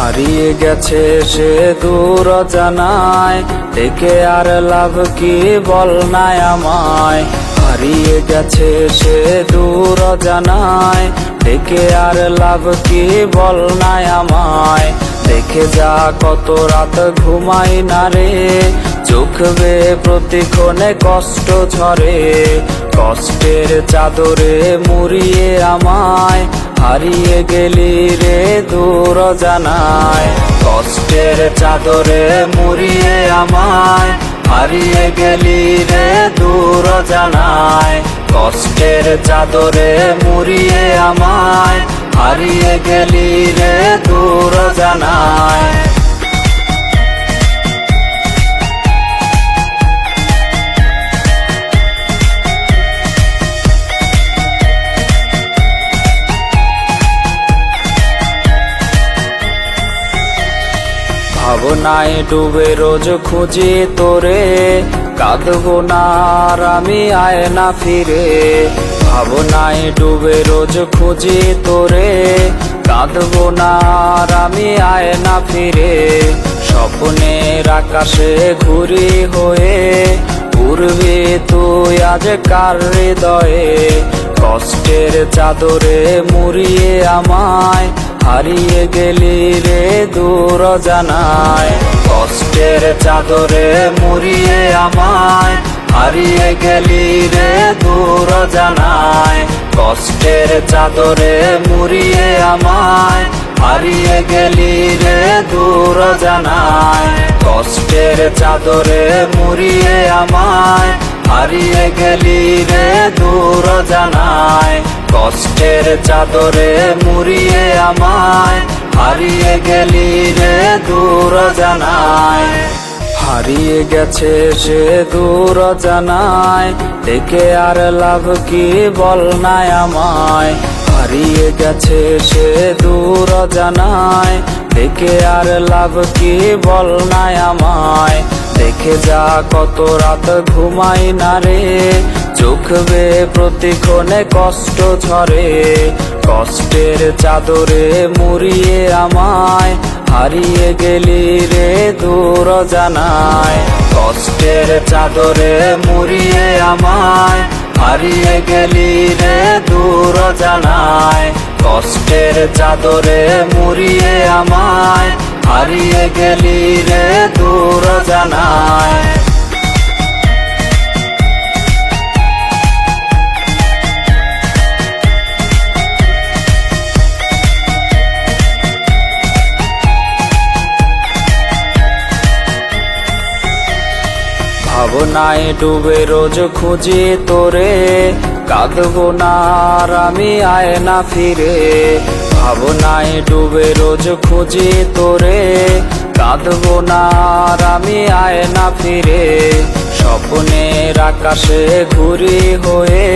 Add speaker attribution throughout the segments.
Speaker 1: হারিয়ে গেছে সে দূর জানায়, ডেকে আর লাভ কি বল নাই আমায়। হারিয়ে গেছে সে দূর জানায়, ডেকে আর লাভ কি বল নাই আমায়। দেখে যা কত রাত ঘুমাই না রে, চোখ বেয়ে প্রতিক্ষণে কষ্ট ঝরে। কষ্টের চাদরে মুড়িয়ে আমায়, হারিয়ে গেলি রে দূর জানায়। কষ্টের চাদরে মুড়িয়ে আমায়, হারিয়ে গেলি রে দূর জানায়। কষ্টের চাদরে মুড়িয়ে আমায়, হারিয়ে গেলি রে দূর জানায়। ভাবনায় ডুবে রোজ খুঁজি তোরে, কাঁদবো না আর আমি আয় না ফিরে। ভাবনায় ডুবে রোজ খুঁজি তোরে, কাঁদবো না আর আমি আয় না ফিরে। স্বপ্নের আকাশে ঘুরি হয়ে, উড়বি তুই আজ কার হৃদয়ে। কষ্টের চাদরে মুড়িয়ে আমায়, হারিয়ে গেলি রে দূর জানায়। কষ্টের চাদরে মুড়িয়ে আমায়, হারিয়ে গেলি রে দূর জানায়। কষ্টের চাদরে মুড়িয়ে আমায়, হারিয়ে গেলি রে দূর জানায়। কষ্টের চাদরে মুড়িয়ে আমায়, হারিয়ে গেলি রে দূর জানায়। কষ্টের চাদরে মুড়িয়ে আমায়, হারিয়ে গেলি রে দূর জানায়। হারিয়ে গেছে সে দূর জানায়, ডেকে আর লাভ কি বল নাই আমায়। হারিয়ে গেছে সে দূর জানায়, ডেকে আর লাভ কি বল নাই আমায়। দেখে যা কত রাত ঘুমাই না রে, চোখ বেয়ে প্রতিক্ষণে কষ্ট ঝরে। কষ্টের চাদরে মুড়িয়ে আমায়, হারিয়ে গেলি রে দূর জানায়। কষ্টের চাদরে মুড়িয়ে আমায়, হারিয়ে গেলি রে দূর জানায়। কষ্টের চাদরে মুড়িয়ে আমায়, হারিয়ে গেলি রে দূর জানায়। ভাবনায় ডুবে রোজ খুঁজি তোরে, কাঁদবো না আর আমি আয় না ফিরে। ভাবনায় ডুবে রোজ খুঁজি তোরে, কাঁদবো না আর আমি আয় না ফিরে। স্বপ্নের আকাশে ঘুরি হয়ে,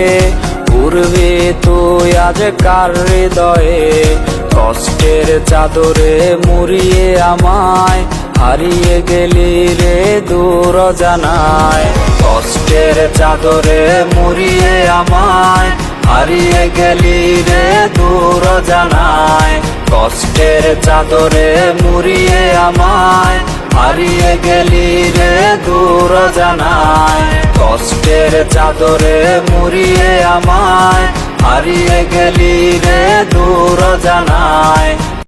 Speaker 1: উড়বি তুই আজ কার হৃদয়ে। কষ্টের চাদরে মুড়িয়ে আমায়, হারিয়ে গেলি রে দূর জানায়। কষ্টের চাদরে মুড়িয়ে আমায়, হারিয়ে গেলি রে দূর জানায়। কষ্টের চাদরে মুড়িয়ে আমায়, হারিয়ে গেলি রে দূর জানায়। কষ্টের চাদরে মুড়িয়ে আমায়, হারিয়ে গেলি রে দূর জানায়।